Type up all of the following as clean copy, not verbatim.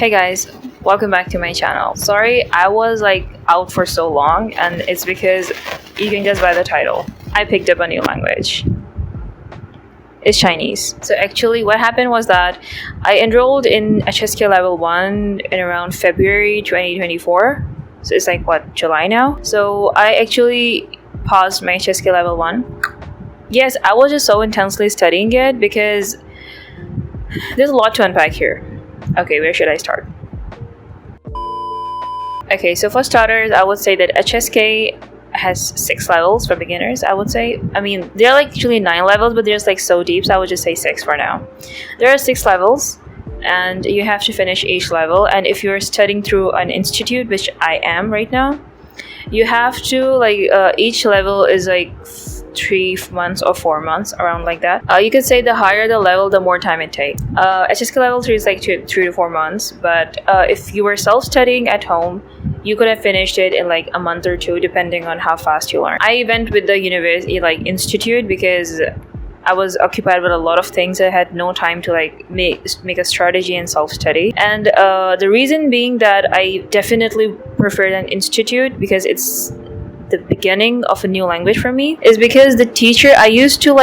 Hey guys, welcome back to my channel. Sorry, I was out for so long, and it's because you can guess by the title. I picked up a new language. It's Chinese. So actually what happened was that I enrolled in HSK level 1 in around February 2024. So it's July now? So I actually paused my HSK level 1. Yes, I was just so intensely studying it because there's a lot to unpack here. Okay, where should I start? Okay, so for starters, I would say that HSK has 6 levels for beginners, I would say. I mean, there are actually 9 levels, but there's so deep, so I would just say 6 for now. There are 6 levels, and you have to finish each level. And if you're studying through an institute, which I am right now, you have to, each level is 3 months or 4 months, around like that. You could say the higher the level, the more time it takes. HSK level 3 is 3 to 4 months, but if you were self-studying at home, you could have finished it in a month or 2, depending on how fast you learn. I went with the university institute because I was occupied with a lot of things. I had no time to make a strategy and self-study. And the reason being that I definitely preferred an institute because it's the beginning of a new language for me is because the teacher, I used to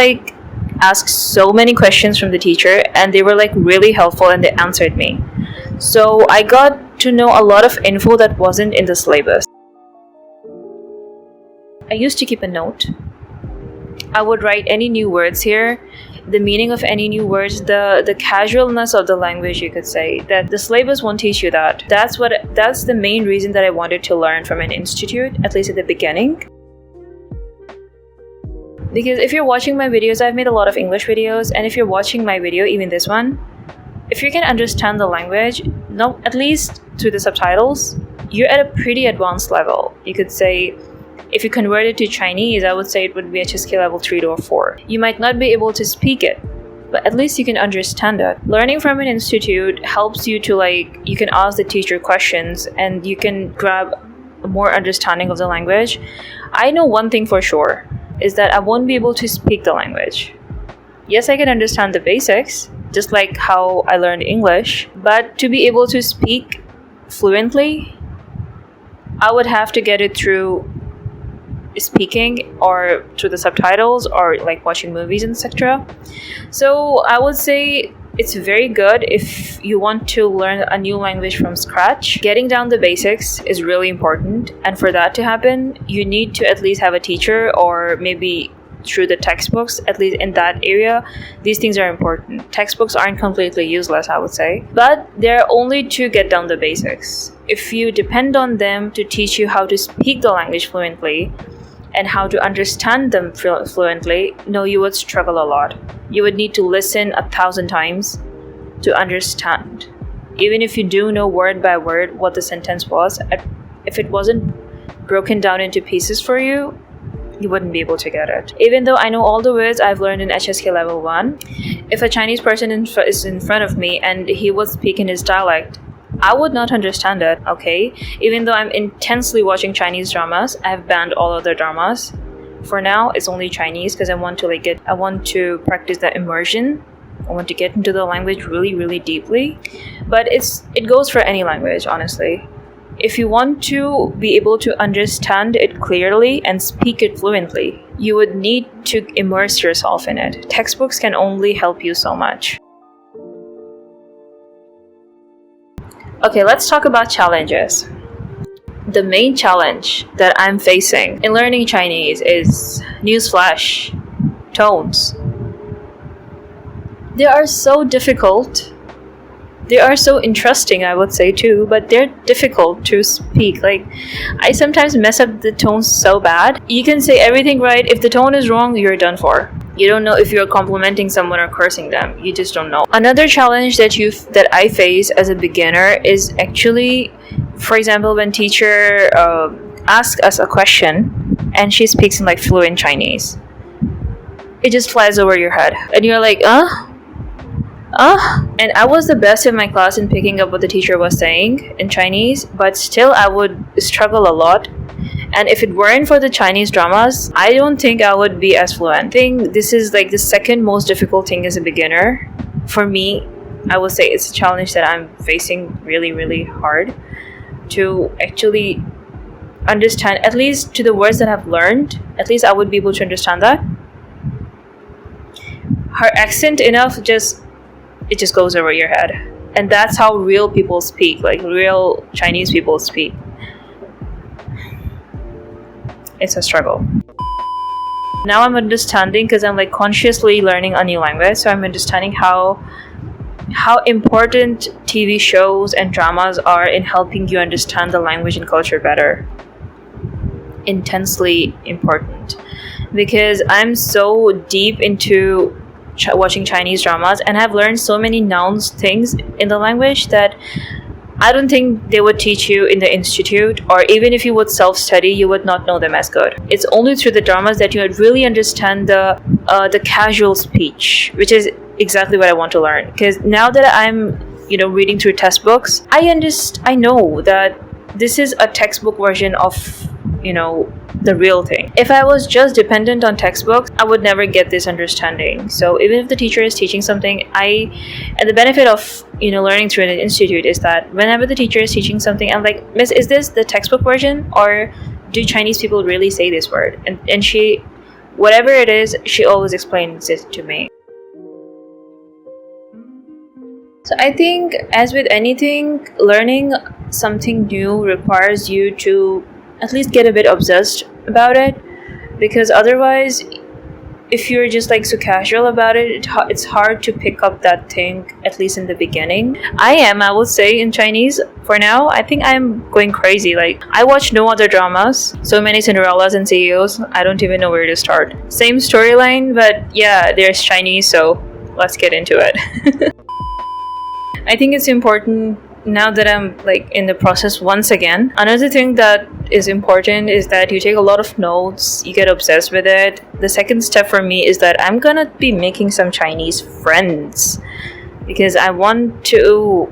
ask so many questions from the teacher, and they were really helpful and they answered me. So I got to know a lot of info that wasn't in the syllabus. I used to keep a note. I would write any new words here, the meaning of any new words, the casualness of the language, you could say. That the syllabus won't teach you that. That's the main reason that I wanted to learn from an institute, at least at the beginning. Because if you're watching my videos, I've made a lot of English videos, and if you're watching my video, even this one, if you can understand the language, at least through the subtitles, you're at a pretty advanced level. You could say, if you convert it to Chinese, I would say it would be HSK level 3 or 4. You might not be able to speak it, but at least you can understand it. Learning from an institute helps you to you can ask the teacher questions and you can grab more understanding of the language. I know one thing for sure, is that I won't be able to speak the language. Yes, I can understand the basics, just like how I learned English, but to be able to speak fluently, I would have to get it through speaking or through the subtitles or watching movies, etc. So I would say it's very good if you want to learn a new language from scratch. Getting down the basics is really important, and for that to happen, you need to at least have a teacher, or maybe through the textbooks. At least in that area, these things are important. Textbooks aren't completely useless, I would say, but they're only to get down the basics. If you depend on them to teach you how to speak the language fluently and how to understand them fluently, no, you would struggle a lot. You would need to listen 1,000 times to understand. Even if you do know word by word what the sentence was, if it wasn't broken down into pieces for you, you wouldn't be able to get it. Even though I know all the words I've learned in HSK level 1, if a Chinese person is in front of me and he was speaking his dialect, I would not understand it, okay? Even though I'm intensely watching Chinese dramas, I've banned all other dramas. For now, it's only Chinese because I want to practice the immersion. I want to get into the language really, really deeply. But it goes for any language, honestly. If you want to be able to understand it clearly and speak it fluently, you would need to immerse yourself in it. Textbooks can only help you so much. Okay, let's talk about challenges. The main challenge that I'm facing in learning Chinese is, newsflash, tones. They are so difficult. They are so interesting, I would say too, but they're difficult to speak. I sometimes mess up the tones so bad. You can say everything right. If the tone is wrong, you're done for. You don't know if you're complimenting someone or cursing them. You just don't know. Another challenge that I face as a beginner is actually, for example, when teacher asks us a question and she speaks in fluent Chinese. It just flies over your head. And you're like, And I was the best in my class in picking up what the teacher was saying in Chinese, but still I would struggle a lot. And if it weren't for the Chinese dramas, I don't think I would be as fluent. I think this is the second most difficult thing as a beginner for me I would say it's a challenge that I'm facing really, really hard to actually understand, at least to the words that I've learned. At least I would be able to understand that. Her accent enough, it just goes over your head. And that's how real people speak, like real Chinese people speak. It's a struggle. Now I'm understanding, because I'm like consciously learning a new language, so I'm understanding how important TV shows and dramas are in helping you understand the language and culture better. Intensely important, because I'm so deep into watching Chinese dramas, and I've learned so many nouns things in the language that I don't think they would teach you in the institute, or even if you would self-study, you would not know them as good. It's only through the dramas that you would really understand the casual speech, which is exactly what I want to learn. Because now that I'm, reading through textbooks, I know that this is a textbook version of, the real thing. If I was just dependent on textbooks, I would never get this understanding. So even if the teacher is teaching something, and the benefit of learning through an institute is that whenever the teacher is teaching something, I'm like, Miss, is this the textbook version, or do Chinese people really say this word? And she, whatever it is, she always explains it to me. So I think, as with anything, learning something new requires you to at least get a bit obsessed about it, because otherwise, if you're just like so casual about it, it's hard to pick up that thing, at least in the beginning. I would say, in Chinese for now. I think I'm going crazy. Like, I watch no other dramas, so many Cinderellas and CEOs, I don't even know where to start. Same storyline, but yeah, there's Chinese, so let's get into it. I think it's important, now that I'm like in the process once again. Another thing that is important is that you take a lot of notes, you get obsessed with it. The second step for me is that I'm gonna be making some Chinese friends, because I want to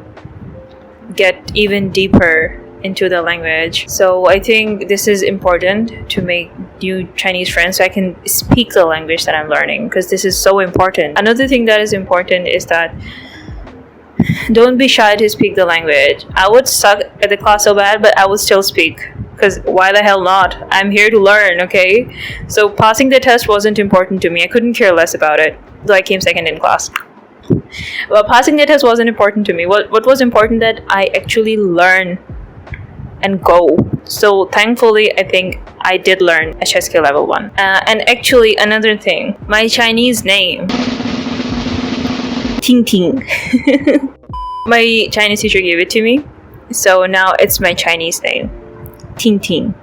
get even deeper into the language. So I think this is important, to make new Chinese friends so I can speak the language that I'm learning, because this is so important. Another thing that is important is that don't be shy to speak the language. I would suck at the class so bad, but I would still speak, because why the hell not? I'm here to learn, okay? So passing the test wasn't important to me. I couldn't care less about it, though I came second in class. Well, passing the test wasn't important to me. What was important, that I actually learn and go. So thankfully, I think I did learn HSK level 1. And actually, another thing, my Chinese name, Ting Ting. My Chinese teacher gave it to me, so now it's my Chinese name, Ting Ting.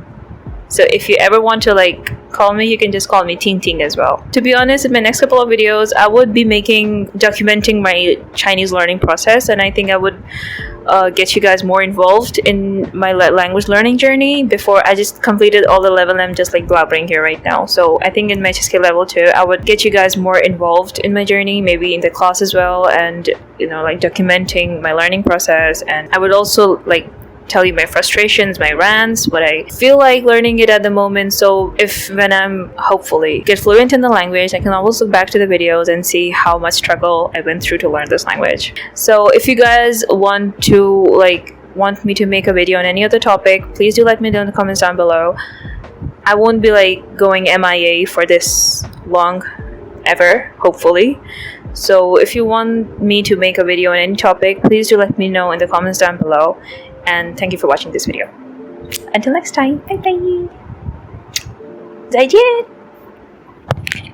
So if you ever want to like call me, you can just call me Ting Ting as well. To be honest, in my next couple of videos, I would be documenting my Chinese learning process, and I think I would get you guys more involved in my language learning journey. Before I just completed all the level, I'm just like blabbering here right now. So I think in my HSK level 2, I would get you guys more involved in my journey, maybe in the class as well, and like documenting my learning process. And I would also like tell you my frustrations, my rants, what I feel like learning it at the moment. So when I'm hopefully get fluent in the language, I can always look back to the videos and see how much struggle I went through to learn this language. So if you guys want me to make a video on any other topic, please do let me know in the comments down below. I won't be like going MIA for this long ever, hopefully. So if you want me to make a video on any topic, please do let me know in the comments down below. And thank you for watching this video. Until next time, bye bye. 再见.